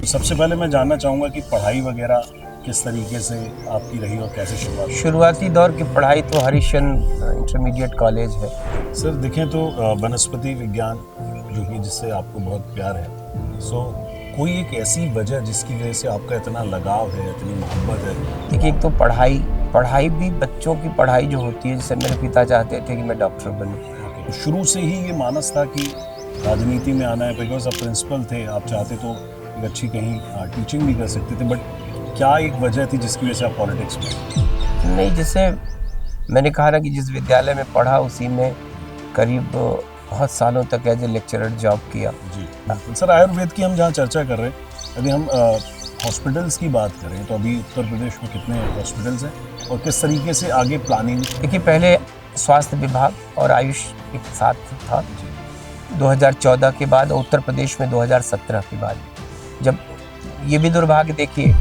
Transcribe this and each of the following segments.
सबसे पहले मैं जानना चाहूँगा कि पढ़ाई वगैरह किस तरीके से आपकी रही और कैसे शुरुआत हुई? शुरुआती दौर की पढ़ाई तो हरिश्चंद्र इंटरमीडिएट कॉलेज है। सर देखें तो वनस्पति विज्ञान जो कि जिससे आपको बहुत प्यार है, सो कोई एक ऐसी वजह जिसकी वजह से आपका इतना लगाव है, इतनी मोहब्बत है? देखिए, एक तो पढ़ाई भी बच्चों की पढ़ाई जो होती है, जैसे मेरे पिता चाहते थे कि मैं डॉक्टर बनूं। तो शुरू से ही ये मानस था कि राजनीति में आना है, बिकॉज आप प्रिंसिपल थे, आप चाहते तो एक अच्छी कहीं टीचिंग भी कर सकते थे, बट क्या एक वजह थी जिसकी वजह से आप पॉलिटिक्स में? नहीं, जैसे मैंने कहा ना कि जिस विद्यालय में पढ़ा उसी में करीब बहुत सालों तक एज ए लेक्चरर जॉब किया। जी बिल्कुल। सर आयुर्वेद की हम जहाँ चर्चा कर रहे हैं, यदि हम हॉस्पिटल्स की बात करें तो अभी उत्तर प्रदेश में कितने हॉस्पिटल्स हैं और किस तरीके से आगे प्लानिंग? देखिए, पहले स्वास्थ्य विभाग और आयुष एक साथ था 2014 के बाद, और उत्तर प्रदेश में 2017 के बाद। जब ये भी दुर्भाग्य, देखिए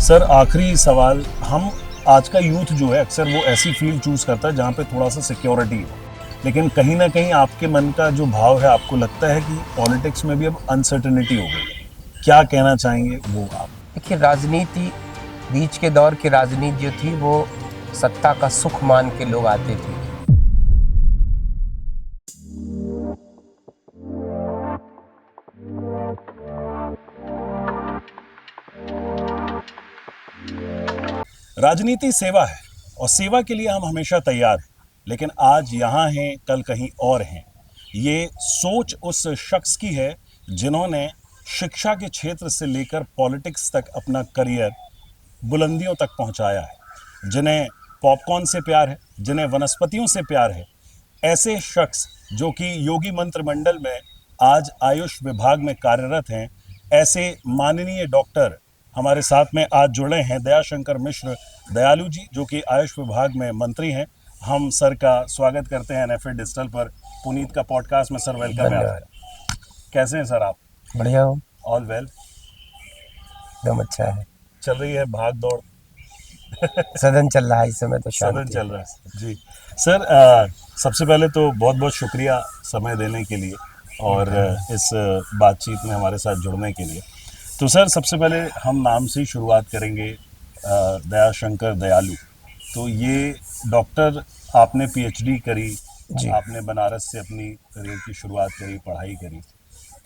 सर आखिरी सवाल, हम आज का यूथ जो है अक्सर वो ऐसी फील्ड चूज करता है जहाँ पे थोड़ा सा सिक्योरिटी हो, लेकिन कहीं ना कहीं आपके मन का जो भाव है, आपको लगता है कि पॉलिटिक्स में भी अब अनसर्टेनिटी हो गई है, क्या कहना चाहेंगे वो आप? देखिए, राजनीति, बीच के दौर की राजनीति जो थी वो सत्ता का सुख मान के लोग आते थे। राजनीति सेवा है और सेवा के लिए हम हमेशा तैयार हैं, लेकिन आज यहाँ हैं, कल कहीं और हैं। ये सोच उस शख्स की है जिन्होंने शिक्षा के क्षेत्र से लेकर पॉलिटिक्स तक अपना करियर बुलंदियों तक पहुंचाया है, जिन्हें पॉपकॉर्न से प्यार है, जिन्हें वनस्पतियों से प्यार है। ऐसे शख्स जो कि योगी मंत्रिमंडल में आज आयुष विभाग में कार्यरत हैं, ऐसे माननीय डॉक्टर हमारे साथ में आज जुड़े हैं, दयाशंकर मिश्र दयालु जी, जो कि आयुष विभाग में मंत्री हैं। हम सर का स्वागत करते हैं एनएफए डिजिटल पर, पुनीत का पॉडकास्ट में। सर वेलकम है धन्यवाद। आपका। कैसे हैं सर आप? बढ़िया हो? All well. एकदम अच्छा है। चल रही है भाग दौड़? सदन चल रहा है इस समय, तो सदन शांति चल रहा है जी। सर सबसे पहले तो बहुत बहुत शुक्रिया समय देने के लिए और इस बातचीत में हमारे साथ जुड़ने के लिए। तो सर सबसे पहले हम नाम से ही शुरुआत करेंगे, दयाशंकर दयालु। तो ये डॉक्टर, आपने पीएचडी करी, जी। आपने बनारस से अपनी करियर की शुरुआत करी, पढ़ाई करी।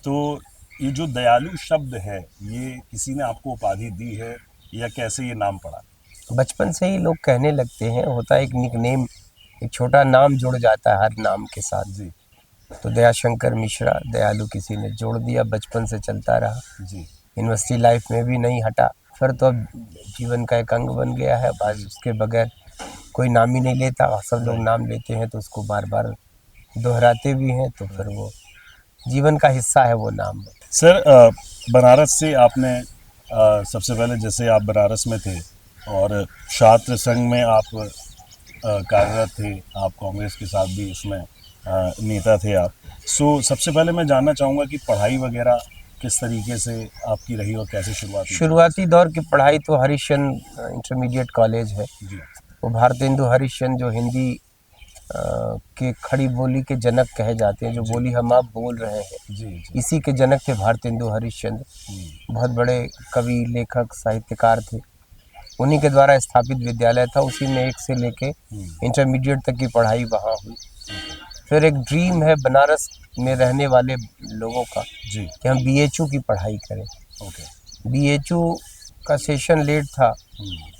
तो ये जो दयालु शब्द है, ये किसी ने आपको उपाधि दी है या कैसे ये नाम पड़ा? बचपन से ही लोग कहने लगते हैं, होता है एक निकनेम, एक छोटा नाम जुड़ जाता है हर नाम के साथ। जी तो दयाशंकर मिश्रा, दयालु किसी ने जोड़ दिया, बचपन से चलता रहा। जी। यूनिवर्सिटी लाइफ में भी नहीं हटा, फिर तो अब जीवन का एक अंग बन गया है। आज उसके बगैर कोई नाम ही नहीं लेता, सब लोग नाम लेते हैं तो उसको बार बार दोहराते भी हैं, तो फिर वो जीवन का हिस्सा है वो नाम। सर बनारस से आपने सबसे पहले, जैसे आप बनारस में थे और छात्र संघ में आप कार्यरत थे, आप कांग्रेस के साथ भी उसमें नेता थे आप। सो सबसे पहले मैं जानना चाहूँगा कि पढ़ाई वगैरह किस तरीके से आपकी रही और कैसे शुरुआत हुई? शुरुआती दौर की पढ़ाई तो हरिश्चंद्र इंटरमीडिएट कॉलेज है। जी वो भारतेंदु हरिश्चंद्र, जो हिंदी के खड़ी बोली के जनक कहे जाते हैं, जो बोली हम आप बोल रहे हैं, जी जी। इसी के जनक थे भारतेंदु हरिश्चंद्र। बहुत बड़े कवि, लेखक, साहित्यकार थे। उन्हीं के द्वारा स्थापित विद्यालय था, उसी में 1 से लेके इंटरमीडिएट तक की पढ़ाई वहाँ हुई। फिर एक ड्रीम है बनारस में रहने वाले लोगों का जी। कि हम बीएचयू की पढ़ाई करें। ओके। बीएचयू का सेशन लेट था,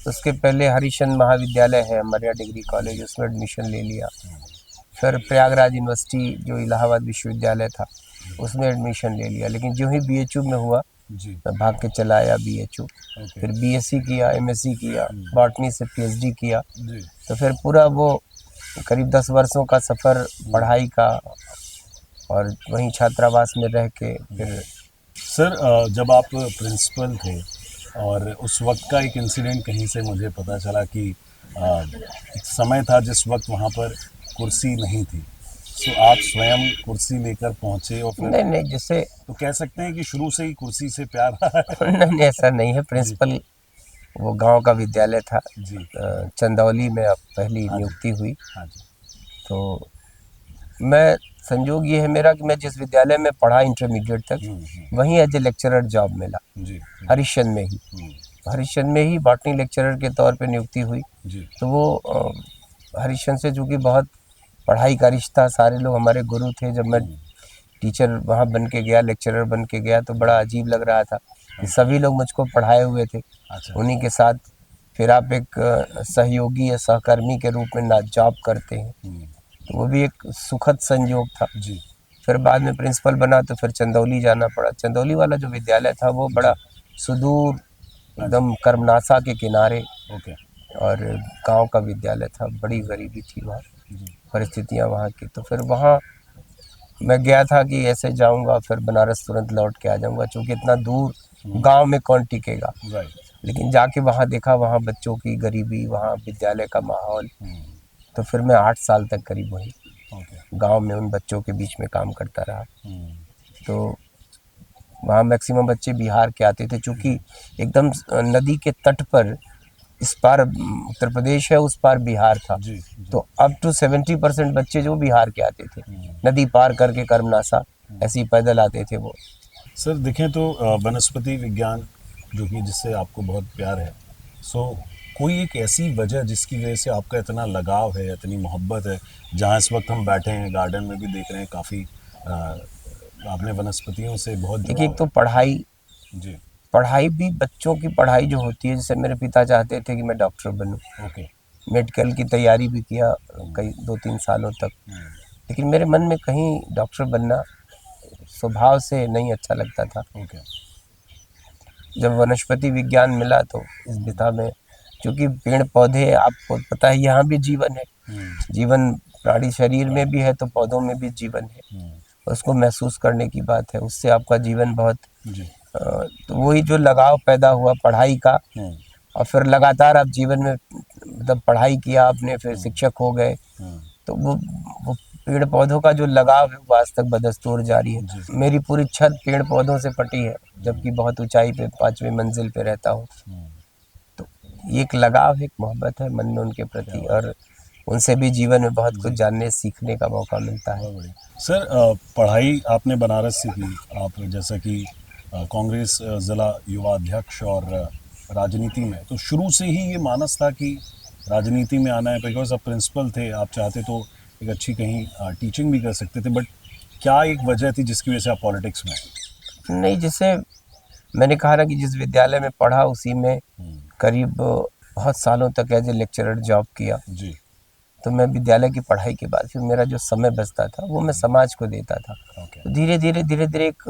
उसके पहले हरिश्चंद्र महाविद्यालय है, मरिया डिग्री कॉलेज, उसमें एडमिशन ले लिया। फिर प्रयागराज यूनिवर्सिटी जो इलाहाबाद विश्वविद्यालय था, उसमें एडमिशन ले लिया। लेकिन जो ही बीएचयू में हुआ, जी मैं भाग के चला आया बीएचयू। ओके। फिर बीएससी किया, एमएससी किया, बॉटनी से पीएचडी किया। जी। तो फिर पूरा वो करीब 10 वर्षों का सफ़र पढ़ाई का, और वहीं छात्रावास में रह के फिर। सर जब आप प्रिंसिपल थे और उस वक्त का एक इंसिडेंट कहीं से मुझे पता चला कि एक समय था जिस वक्त वहाँ पर कुर्सी नहीं थी, सो आप स्वयं कुर्सी लेकर पहुँचे और फिर नहीं, जैसे तो कह सकते हैं कि शुरू से ही कुर्सी से प्यार रहा है? नहीं, ऐसा नहीं है। प्रिंसिपल वो गांव का विद्यालय था जी। चंदौली में, अब पहली हाँ जी। नियुक्ति हुई। हाँ जी। तो मैं संजोग ये है मेरा कि मैं जिस विद्यालय में पढ़ा इंटरमीडिएट तक, वहीं एज ए लेक्चरर जॉब मिला, जी हरिश्चंद में ही। हरिश्चंद में ही बॉटनी लेक्चरर के तौर पे नियुक्ति हुई। जी तो वो हरिश्चंद से चूँकि बहुत पढ़ाई का रिश्ता, सारे लोग हमारे गुरु थे। जब मैं टीचर वहाँ बन के गया, लेक्चरर बन के गया, तो बड़ा अजीब लग रहा था कि सभी लोग मुझको पढ़ाए हुए थे। अच्छा उन्हीं के साथ फिर आप एक सहयोगी या सहकर्मी के रूप में ना जॉब करते हैं, तो वो भी एक सुखद संयोग था। जी फिर बाद में प्रिंसिपल बना तो फिर चंदौली जाना पड़ा। चंदौली वाला जो विद्यालय था वो बड़ा सुदूर, एकदम कर्मनासा के किनारे, ओके और गांव का विद्यालय था। बड़ी गरीबी थी वहाँ, जी परिस्थितियाँ वहाँ की। तो फिर वहाँ मैं गया था कि ऐसे जाऊँगा फिर बनारस तुरंत लौट के आ जाऊँगा, चूँकि इतना दूर गांव में कौन टिकेगा। राइट लेकिन जाके वहाँ देखा, वहाँ बच्चों की गरीबी, वहाँ विद्यालय का माहौल। तो फिर मैं 8 साल तक करीब वहीं ओके गांव में उन बच्चों के बीच में काम करता रहा। तो वहाँ मैक्सिमम बच्चे बिहार के आते थे, चूँकि एकदम नदी के तट पर, इस पार उत्तर प्रदेश है, उस पार बिहार था। जी तो अप टू 70% बच्चे जो बिहार के आते थे, नदी पार करके कर्मनासा ऐसे ही पैदल आते थे वो। सर देखें तो वनस्पति विज्ञान जो कि जिससे आपको बहुत प्यार है, सो कोई एक ऐसी वजह जिसकी वजह से आपका इतना लगाव है, इतनी मोहब्बत है, जहाँ इस वक्त हम बैठे हैं गार्डन में भी देख रहे हैं, काफ़ी आपने वनस्पतियों से बहुत देखिए, जुड़ाव एक तो पढ़ाई, है जी पढ़ाई भी बच्चों की पढ़ाई जो होती है, जैसे मेरे पिता चाहते थे कि मैं डॉक्टर बनूं, ओके मेडिकल की तैयारी भी किया कई 2-3 सालों तक। लेकिन मेरे मन में कहीं डॉक्टर बनना स्वभाव से नहीं अच्छा लगता था। ओके जब वनस्पति विज्ञान मिला तो इस दिशा में, क्योंकि पेड़ पौधे, आपको पता है यहाँ भी जीवन है, जीवन प्राणी शरीर में भी है तो पौधों में भी जीवन है। उसको महसूस करने की बात है, उससे आपका जीवन बहुत जी तो वही जो लगाव पैदा हुआ पढ़ाई का, और फिर लगातार आप जीवन में मतलब पढ़ाई किया आपने, फिर शिक्षक हो गए, तो वो पेड़ पौधों का जो लगाव है वो आज तक बदस्तूर जारी है। मेरी पूरी छत पेड़ पौधों से पटी है, जबकि बहुत ऊंचाई पे 5वीं मंजिल पे रहता हूँ। तो एक लगाव है, एक मोहब्बत है मन में उनके प्रति, और उनसे भी जीवन में बहुत कुछ जानने सीखने का मौका मिलता है। सर पढ़ाई आपने बनारस से की, आप जैसा कि कांग्रेस ज़िला युवा अध्यक्ष और राजनीति में, तो शुरू से ही ये मानस था कि राजनीति में आना है, बिकॉज आप प्रिंसिपल थे, आप चाहते तो एक अच्छी कहीं टीचिंग भी कर सकते थे, बट क्या एक वजह थी जिसकी वजह से आप पॉलिटिक्स में आए? नहीं, जैसे मैंने कहा ना कि जिस विद्यालय में पढ़ा उसी में करीब बहुत सालों तक एज ए लेक्चरर जॉब किया। जी तो मैं विद्यालय की पढ़ाई के बाद फिर मेरा जो समय बचता था वो मैं समाज को देता था। ओके तो धीरे धीरे एक,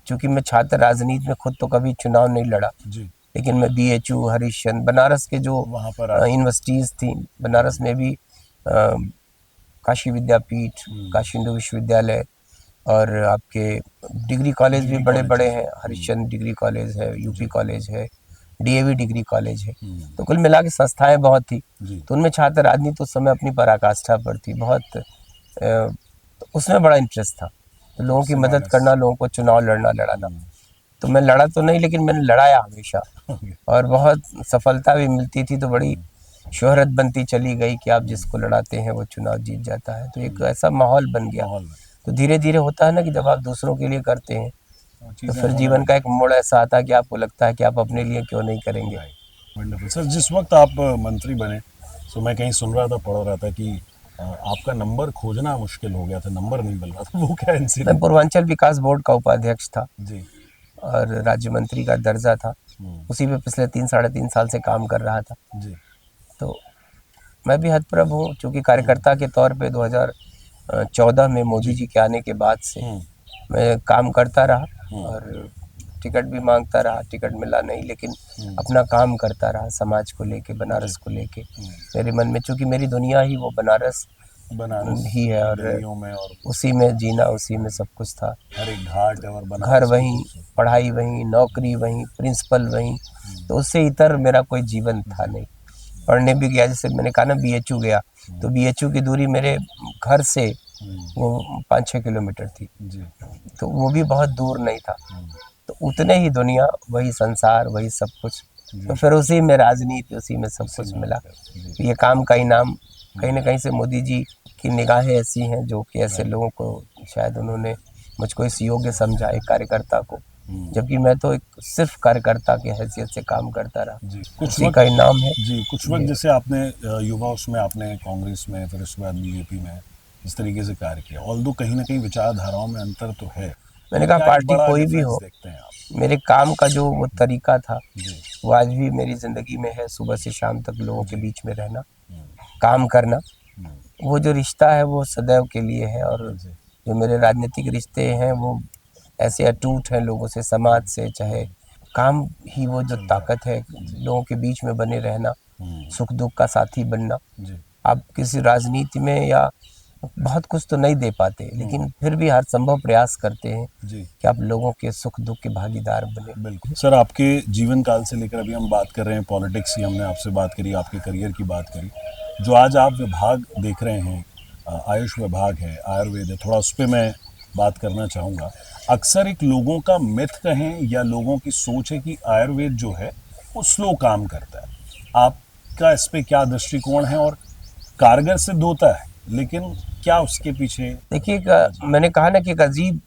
चूँकि मैं छात्र राजनीति में खुद तो कभी चुनाव नहीं लड़ा, जी लेकिन मैं BHU, हरिश्चंद्र, बनारस के जो वहाँ पर यूनिवर्सिटीज़ थी, बनारस में भी काशी विद्यापीठ, काशी हिंदू विश्वविद्यालय, और आपके डिग्री कॉलेज भी बड़े बड़े हैं। हरिश्चंद्र डिग्री कॉलेज है, UP कॉलेज है, DAV डिग्री कॉलेज है। तो कुल मिला के संस्थाएं बहुत थी। तो उनमें छात्र राजनीति उस समय अपनी पराकाष्ठा पर थी बहुत, तो उसमें बड़ा इंटरेस्ट था। तो लोगों की मदद करना, लोगों को चुनाव लड़ाना। तो मैं लड़ा तो नहीं, लेकिन मैंने लड़ाया हमेशा, और बहुत सफलता भी मिलती थी। तो बड़ी शोहरत बनती चली गई कि आप जिसको लड़ाते हैं वो चुनाव जीत जाता है। तो एक ऐसा माहौल बन गया। तो धीरे धीरे होता है ना कि जब आप दूसरों के लिए करते हैं तो फिर जीवन का एक मोड़ ऐसा आता है कि आपको लगता है कि आप अपने लिए क्यों नहीं करेंगे। वंडरफुल सर, जिस वक्त आप मंत्री बने, तो मैं कहीं सुन रहा था, पढ़ रहा था कि आपका नंबर खोजना मुश्किल हो गया था, नंबर नहीं मिल रहा था, वो क्या इंसिडेंट? मैं पूर्वांचल विकास बोर्ड का उपाध्यक्ष था जी और राज्य मंत्री का दर्जा था। उसी पे पिछले 3-3.5 साल से काम कर रहा था। जी तो मैं भी हतप्रभ हूँ, चूँकि कार्यकर्ता के तौर पे 2014 में मोदी जी के आने के बाद से मैं काम करता रहा और टिकट भी मांगता रहा, टिकट मिला नहीं, लेकिन अपना काम करता रहा समाज को लेके, बनारस को लेके। मेरे मन में, चूँकि मेरी दुनिया ही वो बनारस ही है, और गलियों में और उसी में जीना, उसी में सब कुछ था। हर एक घाट और घर वहीं, पढ़ाई वहीं, नौकरी वहीं, प्रिंसिपल वहीं। तो उससे इतर मेरा कोई जीवन था नहीं। पढ़ने भी गया, जैसे मैंने कहा ना BHU गया, तो BHU की दूरी मेरे घर से वो 5-6 किलोमीटर थी। तो वो भी बहुत दूर नहीं था। तो उतने ही दुनिया, वही संसार, वही सब कुछ। तो फिर उसी में राजनीति, उसी में सब कुछ मिला। ये काम का इनाम कहीं ना कहीं से मोदी जी की निगाहें ऐसी हैं जो कि ऐसे लोगों को शायद उन्होंने मुझको इस योग्य समझा एक कार्यकर्ता को, जबकि मैं तो एक सिर्फ कार्यकर्ता की हैसियत से काम करता रहा। जी कुछ उसी वक्त का इनाम है। जी कुछ वक्त जैसे आपने युवा उसमें आपने कांग्रेस में फिर उसके बाद बीजेपी में इस तरीके से कार्य किया, ऑल्दो कहीं ना कहीं विचारधाराओं में अंतर तो है, मैंने तो कहा क्या एक पार्टी बड़ा कोई भी डिफरेंस हो, देखते हैं आप? मेरे काम का जो वो तरीका था जी वो आज भी मेरी ज़िंदगी में है। सुबह से शाम तक लोगों के बीच में रहना, हम्म, काम करना, हम्म, वो जो रिश्ता है वो सदैव के लिए है। और जी जो मेरे राजनीतिक रिश्ते हैं वो ऐसे अटूट हैं लोगों से, समाज से, चाहे काम ही वो जो ताकत है लोगों के बीच में बने रहना, सुख दुख का साथी बनना। जी आप किसी राजनीति में या बहुत कुछ तो नहीं दे पाते, लेकिन फिर भी हर संभव प्रयास करते हैं जी कि आप लोगों के सुख दुख के भागीदार बने। बिल्कुल सर, आपके जीवन काल से लेकर अभी हम बात कर रहे हैं पॉलिटिक्स की, हमने आपसे बात करी, आपके करियर की बात करी, जो आज आप विभाग देख रहे हैं, आयुष विभाग है, आयुर्वेद है, थोड़ा उस पर मैं बात करना चाहूँगा। अक्सर एक लोगों का मिथ कहें या लोगों की सोच है कि आयुर्वेद जो है वो स्लो काम करता है। आपका इस पर क्या दृष्टिकोण है और कारगर सिद्ध होता है, लेकिन क्या उसके पीछे? देखिए मैंने कहा ना कि एक अजीब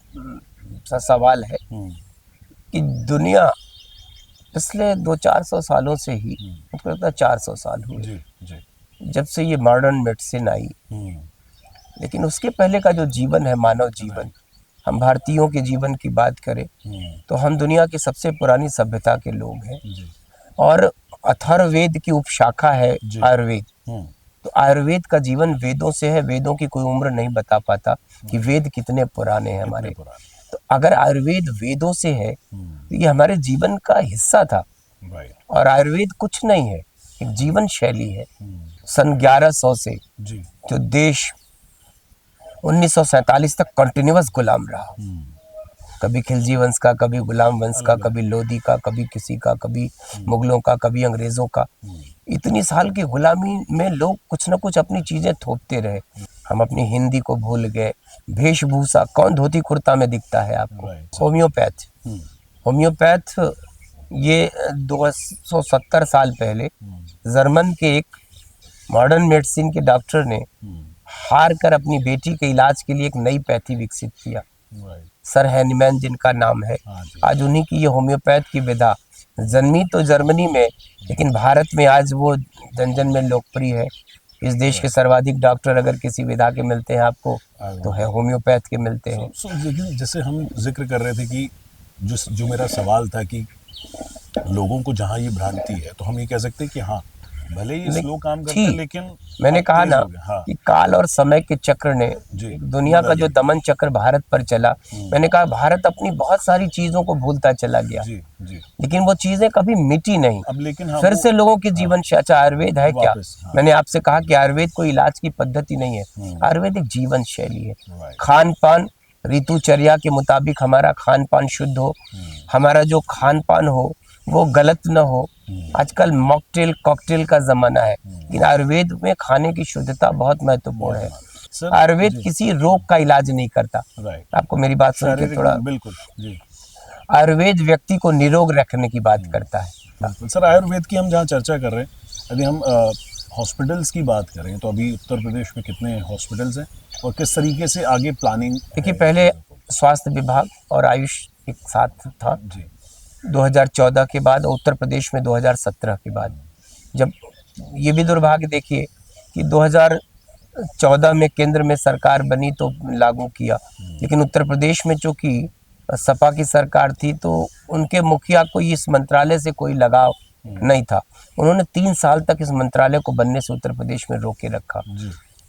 सा सवाल है कि दुनिया पिछले 200-400 सालों से ही, मुझको लगता है 400 साल हुए जी जी जब से ये मॉडर्न मेडिसिन आई, लेकिन उसके पहले का जो जीवन है, मानव जीवन, हम भारतीयों के जीवन की बात करें तो हम दुनिया की सबसे पुरानी सभ्यता के लोग हैं। जी और अथर्ववेद की उपशाखा है जी आयुर्वेद। तो आयुर्वेद का जीवन वेदों से है। वेदों की कोई उम्र नहीं बता पाता कि वेद कितने पुराने हैं हमारे। तो अगर आयुर्वेद वेदों से है तो ये हमारे जीवन का हिस्सा था। राइट और आयुर्वेद कुछ नहीं है, एक जीवन शैली है। सन 1100 से जी जो देश 1947 तक कंटिन्यूअस गुलाम रहा, कभी खिलजी वंश का, कभी गुलाम वंश का, कभी लोधी का, कभी किसी का, कभी मुगलों का, कभी अंग्रेजों का। इतनी साल की गुलामी में लोग कुछ न कुछ अपनी चीजें थोपते रहे। हम अपनी हिंदी को भूल गए। वेशभूषा, कौन धोती कुर्ता में दिखता है आपको? होम्योपैथ, होम्योपैथ ये 270 साल पहले जर्मन के एक मॉडर्न मेडिसिन के डॉक्टर ने हार कर अपनी बेटी के इलाज के लिए एक नई पैथी विकसित किया। सर हैनीमैन जिनका नाम है, आज उन्हीं की ये होम्योपैथ की विधा जन्मी तो जर्मनी में, लेकिन भारत में आज वो जन जन में लोकप्रिय है। इस देश के सर्वाधिक डॉक्टर अगर किसी विधा के मिलते हैं आपको तो है होम्योपैथ के मिलते हैं। लेकिन जैसे हम जिक्र कर रहे थे कि जो मेरा सवाल था कि लोगों को जहाँ ये भ्रांति है, तो हम ये कह सकते हैं कि हाँ भले ही स्लो काम करता है, लेकिन मैंने कहा ना कि काल और समय के चक्र ने दुनिया का जो दमन चक्र भारत पर चला, मैंने कहा भारत अपनी बहुत सारी चीजों को भूलता चला गया, लेकिन वो चीजें कभी मिटी नहीं। अब लेकिन फिर से लोगों की जीवन शैली। आयुर्वेद है क्या? मैंने आपसे कहा कि आयुर्वेद कोई इलाज की पद्धति नहीं है, आयुर्वेद एक जीवन शैली है। खान पान, ऋतुचर्या के मुताबिक हमारा खान पान शुद्ध हो, हमारा जो खान पान हो वो गलत न हो। आजकल मॉकटेल कॉकटेल का जमाना है, लेकिन आयुर्वेद में खाने की शुद्धता बहुत महत्वपूर्ण है। आयुर्वेद किसी रोग का इलाज नहीं करता। आपको मेरी बात सुन के थोड़ा, बिल्कुल जी, आयुर्वेद व्यक्ति को निरोग रखने की बात करता है। सर आयुर्वेद की हम जहाँ चर्चा कर रहे हैं, यदि हम हॉस्पिटल्स की बात करें तो अभी उत्तर प्रदेश में कितने हॉस्पिटल्स हैं और किस तरीके से आगे प्लानिंग? देखिए पहले स्वास्थ्य विभाग और आयुष एक साथ था जी। 2014 के बाद, उत्तर प्रदेश में 2017 के बाद, जब ये भी दुर्भाग्य देखिए कि 2014 में केंद्र में सरकार बनी तो लागू किया, लेकिन उत्तर प्रदेश में चूंकि सपा की सरकार थी तो उनके मुखिया को इस मंत्रालय से कोई लगाव नहीं था। उन्होंने 3 साल तक इस मंत्रालय को बनने से उत्तर प्रदेश में रोके रखा।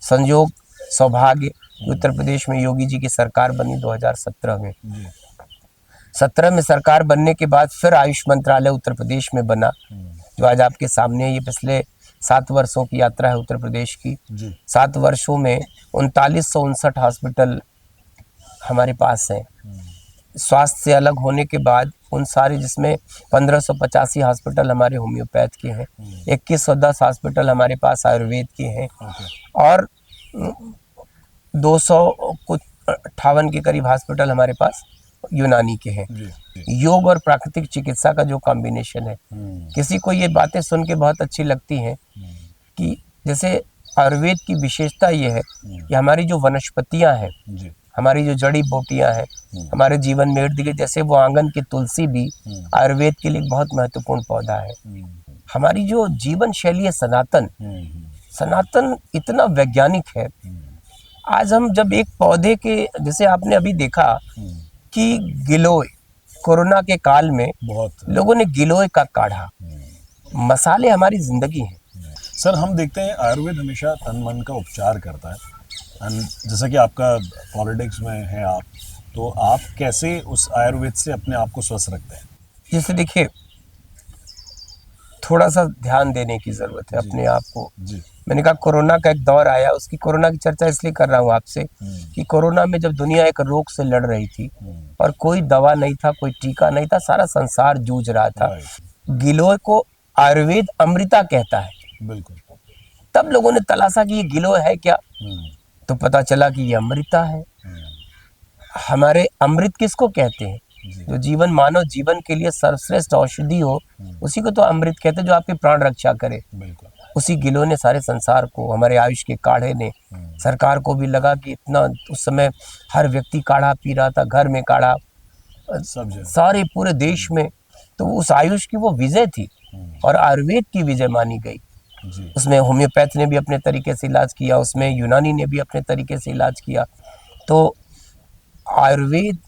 संयोग, सौभाग्य, उत्तर प्रदेश में योगी जी की सरकार बनी 2017 में। 17 में सरकार बनने के बाद फिर आयुष मंत्रालय उत्तर प्रदेश में बना, जो आज आपके सामने। ये पिछले 7 वर्षों की यात्रा है उत्तर प्रदेश की। 7 वर्षों में 3959 हॉस्पिटल हमारे पास हैं। स्वास्थ्य से अलग होने के बाद उन सारे, जिसमें 1585 हॉस्पिटल हमारे होम्योपैथ के हैं, 2110 हॉस्पिटल हमारे पास आयुर्वेद के हैं, और 258 के करीब हॉस्पिटल हमारे पास यूनानी के हैं। योग और प्राकृतिक चिकित्सा का जो कॉम्बिनेशन है, किसी को ये बातें सुन के बहुत अच्छी लगती हैं कि जैसे आयुर्वेद की विशेषता ये है कि हमारी जो वनस्पतियां हैं, जी। हमारी जो जड़ी बूटियां हैं, हमारे जीवन में इर्द गिर्द, जैसे वो आंगन की तुलसी भी आयुर्वेद के लिए एक बहुत महत्वपूर्ण पौधा है। हमारी जो जीवन शैली है सनातन, सनातन इतना वैज्ञानिक है। आज हम जब एक पौधे के, जैसे आपने अभी देखा कि गिलोय, कोरोना के काल में बहुत लोगों ने गिलोय का काढ़ा, मसाले हमारी जिंदगी है। सर, हम देखते हैं आयुर्वेद हमेशा तन मन का उपचार करता है। एंड जैसा कि आपका पॉलिटिक्स में है आप, तो आप कैसे उस आयुर्वेद से अपने आप को स्वस्थ रखते हैं? जैसे देखिए, थोड़ा सा ध्यान देने की जरूरत है अपने आप को। जी। मैंने कहा कोरोना का एक दौर आया, उसकी कोरोना की चर्चा इसलिए कर रहा हूँ आपसे कि कोरोना में जब दुनिया एक रोग से लड़ रही थी और कोई दवा नहीं था, कोई टीका नहीं था, सारा संसार जूझ रहा था। गिलोय को आयुर्वेद अमृता कहता है। बिल्कुल। तब लोगों ने तलाशा कि ये गिलोय है क्या, तो पता चला कि ये अमृता है। हमारे अमृत किसको कहते हैं? जो जीवन, मानव जीवन के लिए सर्वश्रेष्ठ औषधि हो, उसी को तो अमृत कहते हैं, जो आपकी प्राण रक्षा करे। बिल्कुल। उसी गिलोय ने सारे संसार को, हमारे आयुष के काढ़े ने, सरकार को भी लगा कि इतना, उस समय हर व्यक्ति काढ़ा पी रहा था, घर में काढ़ा, सब जगह, सारे पूरे देश में। तो उस आयुष की वो विजय थी और आयुर्वेद की विजय मानी गई। जी। उसमें होम्योपैथ ने भी अपने तरीके से इलाज किया, उसमें यूनानी ने भी अपने तरीके से इलाज किया। तो आयुर्वेद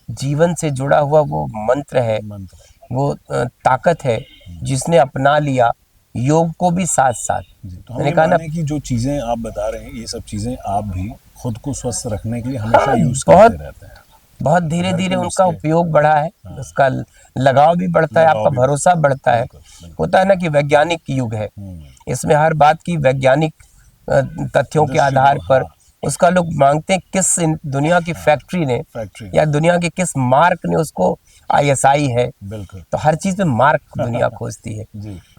जीवन से जुड़ा हुआ वो मंत्र है, वो ताकत है जिसने अपना लिया योग को भी साथ साथ। तो मैंने कहा ना कि जो चीजें आप बता रहे हैं, ये सब चीजें आप भी खुद को स्वस्थ रखने के लिए हमेशा यूज करते रहते हैं। बहुत धीरे धीरे उनका उपयोग बढ़ा है, उसका लगाव भी बढ़ता है, आपका भरोसा बढ़ता है। होता है ना कि वैज्ञानिक युग है, इसमें हर बात की वैज्ञानिक तथ्यों के आधार पर उसका लोग मांगते हैं किस दुनिया की फैक्ट्री ने या दुनिया के किस मार्क ने उसको ISI है। बिल्कुल। तो हर चीज में मार्क दुनिया खोजती है।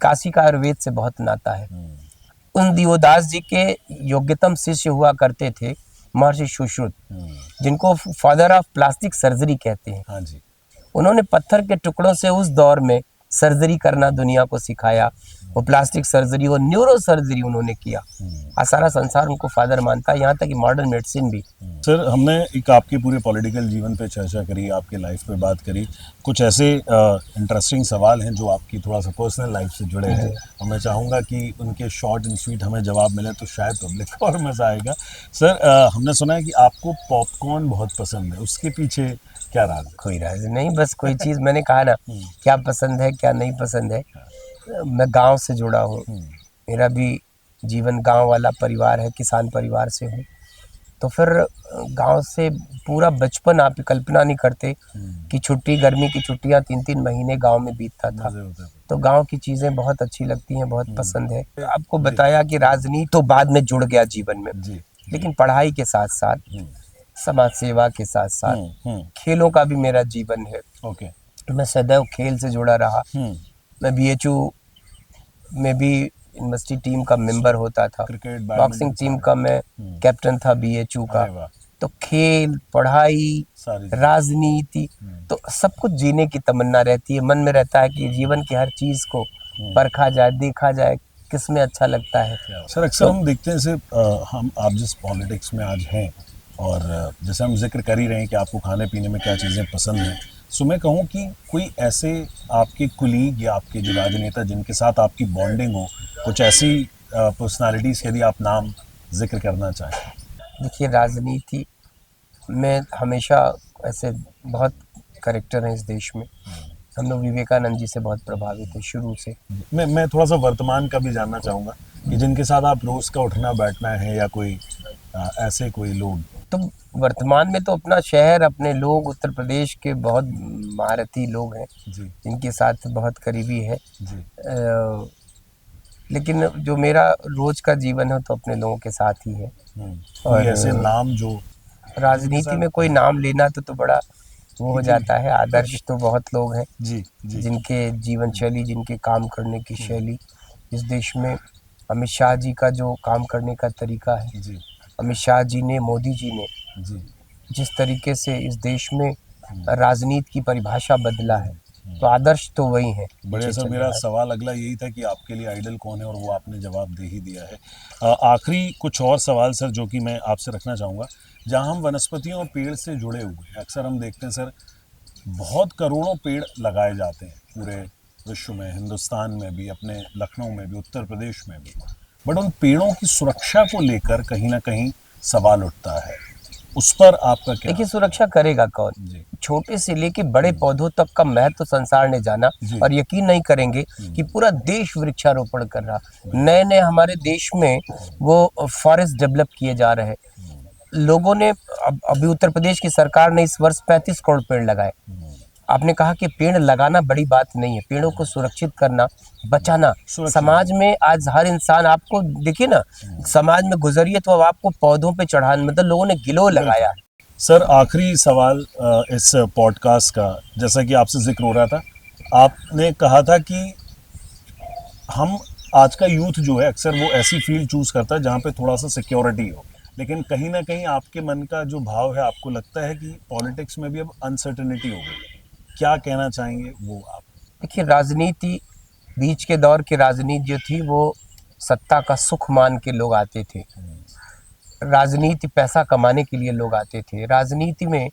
काशी का आयुर्वेद से बहुत नाता है। उन दियोदास जी के योग्यतम शिष्य हुआ करते थे महर्षि सुश्रुत, जिनको फादर ऑफ प्लास्टिक सर्जरी कहते हैं। हाँ जी। उन्होंने पत्थर के टुकड़ों से उस दौर में सर्जरी करना दुनिया को सिखाया। वो प्लास्टिक सर्जरी, वो न्यूरो सर्जरी उन्होंने किया। आज सारा संसार उनको फादर मानता है, यहाँ तक कि मॉडर्न मेडिसिन भी। सर, हमने एक आपके पूरे पॉलिटिकल जीवन पे चर्चा करी, आपके लाइफ पे बात करी। कुछ ऐसे इंटरेस्टिंग सवाल हैं जो आपकी थोड़ा सा पर्सनल लाइफ से जुड़े हैं, और मैं चाहूँगा कि उनके शॉर्ट एंड स्वीट हमें जवाब मिले तो शायद पब्लिक को और मज़ा आएगा। सर, हमने सुना है कि आपको पॉपकॉर्न बहुत पसंद है, उसके पीछे क्या राज? कोई राज नहीं, बस कोई चीज़ मैंने कहा ना, क्या पसंद है क्या नहीं पसंद है। मैं गांव से जुड़ा हूँ, मेरा भी जीवन गांव वाला परिवार है, किसान परिवार से हूँ। तो फिर गांव से पूरा बचपन आप कल्पना नहीं करते कि छुट्टी, गर्मी की छुट्टियाँ 3-3 महीने गांव में बीतता था। तो गांव की चीज़ें बहुत अच्छी लगती हैं, बहुत पसंद है। आपको बताया कि राजनीति तो बाद में जुड़ गया जीवन में, लेकिन पढ़ाई के साथ साथ, समाज सेवा के साथ साथ खेलों का भी मेरा जीवन है। मैं सदैव खेल से जुड़ा रहा। मैं BHU में भी यूनिवर्सिटी टीम का मेंबर होता था, बॉक्सिंग टीम का मैं कैप्टन था BHU का। तो खेल, पढ़ाई, राजनीति, तो सब कुछ जीने की तमन्ना रहती है। मन में रहता है कि जीवन की हर चीज़ को परखा जाए, देखा जाए किस में अच्छा लगता है। सर, अक्सर हम देखते हैं जैसे आप जिस पॉलिटिक्स में आज हैं, और जैसे हम जिक्र कर ही रहे हैं कि आपको खाने पीने में क्या चीज़ें पसंद हैं, सो मैं कहूँ कि कोई ऐसे आपके कुलीग या आपके जो राजनेता जिनके साथ आपकी बॉन्डिंग हो, कुछ ऐसी पर्सनालिटीज़ यदि आप नाम जिक्र करना चाहें। देखिए, राजनीति में हमेशा ऐसे बहुत करेक्टर हैं इस देश में। हम लोग विवेकानंद जी से बहुत प्रभावित हैं शुरू से। मैं थोड़ा सा वर्तमान का भी जानना चाहूँगा कि जिनके साथ आप रोज़ का उठना बैठना है, या कोई ऐसे कोई लोग। तो वर्तमान में तो अपना शहर, अपने लोग, उत्तर प्रदेश के बहुत महारथी लोग हैं जिनके साथ बहुत करीबी है। लेकिन जो मेरा रोज का जीवन है तो अपने लोगों के साथ ही है। और ऐसे नाम जो राजनीति में कोई नाम लेना तो बड़ा वो हो जाता है। आदर्श तो बहुत लोग हैं जिनके जीवन शैली, जिनके काम करने की शैली इस देश में। अमित शाह जी का जो काम करने का तरीका है, अमित शाह जी ने, मोदी जी ने जिस तरीके से इस देश में राजनीति की परिभाषा बदला है, तो आदर्श तो वही है। बढ़िया सर, मेरा सवाल अगला यही था कि आपके लिए आइडल कौन है, और वो आपने जवाब दे ही दिया है। आखिरी कुछ और सवाल सर जो कि मैं आपसे रखना चाहूँगा, जहाँ हम वनस्पतियों और पेड़ से जुड़े हुए हैं, अक्सर हम देखते हैं सर बहुत करोड़ों पेड़ लगाए जाते हैं पूरे विश्व में, हिंदुस्तान में भी, अपने लखनऊ में भी, उत्तर प्रदेश में भी, बट उन पेड़ों की सुरक्षा को लेकर कहीं ना कहीं सवाल उठता है, उस पर आपका क्या? देखिए, सुरक्षा करेगा कौन? जी छोटे से लेके बड़े पौधों तक का महत्व संसार ने जाना, और यकीन नहीं करेंगे कि पूरा देश वृक्षारोपण कर रहा। नए नए हमारे देश में वो फॉरेस्ट डेवलप किए जा रहे हैं। लोगों ने अभी उत्तर प्रदेश की सरकार ने इस वर्ष 35 करोड़ पेड़ लगाए। आपने कहा कि पेड़ लगाना बड़ी बात नहीं है, पेड़ों को सुरक्षित करना, बचाना। समाज में आज हर इंसान, आपको देखिए ना, समाज में गुजरिए तो अब आपको पौधों पे चढ़ाने, मतलब लोगों ने गिलोय लगाया है। सर आखिरी सवाल इस पॉडकास्ट का, जैसा कि आपसे जिक्र हो रहा था, आपने कहा था कि हम आज का यूथ जो है अक्सर वो ऐसी फील्ड चूज करता है जहाँ पे थोड़ा सा सिक्योरिटी हो, लेकिन कहीं ना कहीं आपके मन का जो भाव है, आपको लगता है कि पॉलिटिक्स में भी अब अनसर्टेनिटी हो गई है। क्या कहना चाहेंगे वो आप? देखिए, राजनीति, बीच के दौर की राजनीति जो थी वो सत्ता का सुख मान के लोग आते थे। राजनीति पैसा कमाने के लिए लोग आते थे राजनीति में।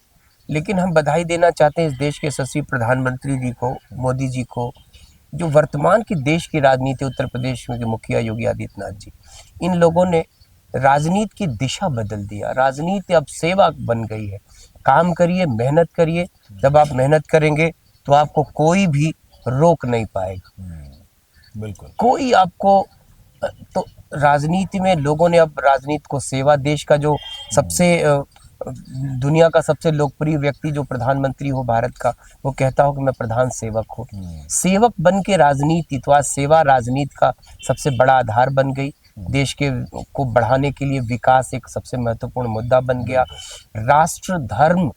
लेकिन हम बधाई देना चाहते हैं इस देश के यशस्वी प्रधानमंत्री जी को, मोदी जी को, जो वर्तमान की देश की राजनीति उत्तर प्रदेश में के मुखिया योगी आदित्यनाथ जी, इन लोगों ने राजनीति की दिशा बदल दिया। राजनीति अब सेवा बन गई है। काम करिए, मेहनत करिए। जब आप मेहनत करेंगे तो आपको कोई भी रोक नहीं पाएगा, बिल्कुल। कोई आपको। तो राजनीति में लोगों ने अब राजनीति को सेवा, देश का जो सबसे दुनिया का सबसे लोकप्रिय व्यक्ति जो प्रधानमंत्री हो भारत का, वो कहता हो कि मैं प्रधान सेवक हूँ। सेवक बन के राजनीति, तो आज सेवा राजनीति का सबसे बड़ा आधार बन गई। देश के को बढ़ाने के लिए विकास एक सबसे महत्वपूर्ण मुद्दा बन गया। राष्ट्र धर्म,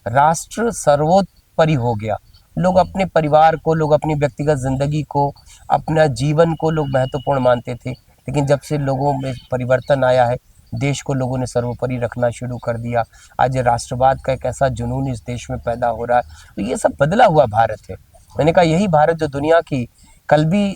राष्ट्र सर्वोपरि हो गया। लोग अपने परिवार को, लोग अपनी व्यक्तिगत जिंदगी को, अपना जीवन को लोग महत्वपूर्ण मानते थे, लेकिन जब से लोगों में परिवर्तन आया है, देश को लोगों ने सर्वोपरि रखना शुरू कर दिया। आज राष्ट्रवाद का एक ऐसा जुनून इस देश में पैदा हो रहा है। तो ये सब बदला हुआ भारत है। मैंने कहा यही भारत जो दुनिया की कल्बी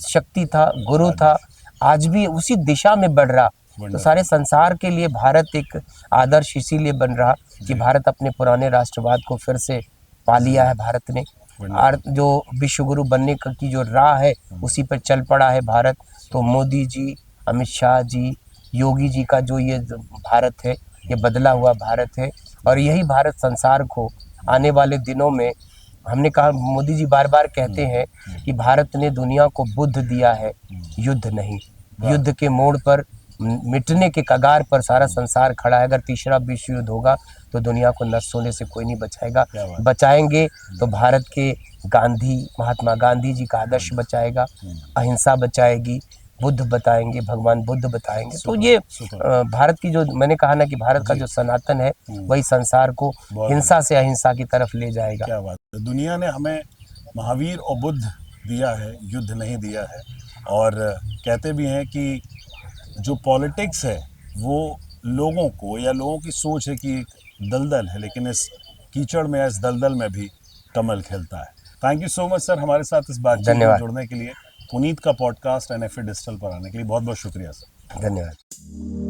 शक्ति था, गुरु था, आज भी उसी दिशा में बढ़ रहा। तो सारे संसार के लिए भारत एक आदर्श इसीलिए बन रहा कि भारत अपने पुराने राष्ट्रवाद को फिर से पा लिया है भारत ने, और जो विश्व गुरु बनने की जो राह है उसी पर चल पड़ा है भारत। तो मोदी जी, अमित शाह जी, योगी जी का जो ये भारत है, ये बदला हुआ भारत है। और यही भारत संसार को आने वाले दिनों में, हमने कहा, मोदी जी बार बार कहते हैं कि भारत ने दुनिया को बुद्ध दिया है, युद्ध नहीं। युद्ध के मोड़ पर, मिटने के कगार पर सारा संसार खड़ा है। अगर तीसरा विश्व युद्ध होगा तो दुनिया को नष्ट होने से कोई नहीं बचाएगा। बचाएंगे तो भारत के गांधी, महात्मा गांधी जी का आदर्श बचाएगा, अहिंसा बचाएगी, बुद्ध बताएंगे, भगवान बुद्ध बताएंगे। तो ये भारत की जो, मैंने कहा ना कि भारत का जो सनातन है वही संसार को हिंसा से अहिंसा की तरफ ले जाएगा। क्या बात है। दुनिया ने हमें महावीर और बुद्ध दिया है, युद्ध नहीं दिया है। और कहते भी हैं कि जो पॉलिटिक्स है वो लोगों को, या लोगों की सोच है कि एक दलदल है, लेकिन इस कीचड़ में, इस दलदल में भी कमल खिलता है। Thank you so much sir, हमारे साथ इस बातचीत में जुड़ने के लिए, पुनीत का पॉडकास्ट NFA डिजिटल पर आने के लिए बहुत बहुत शुक्रिया सर। धन्यवाद।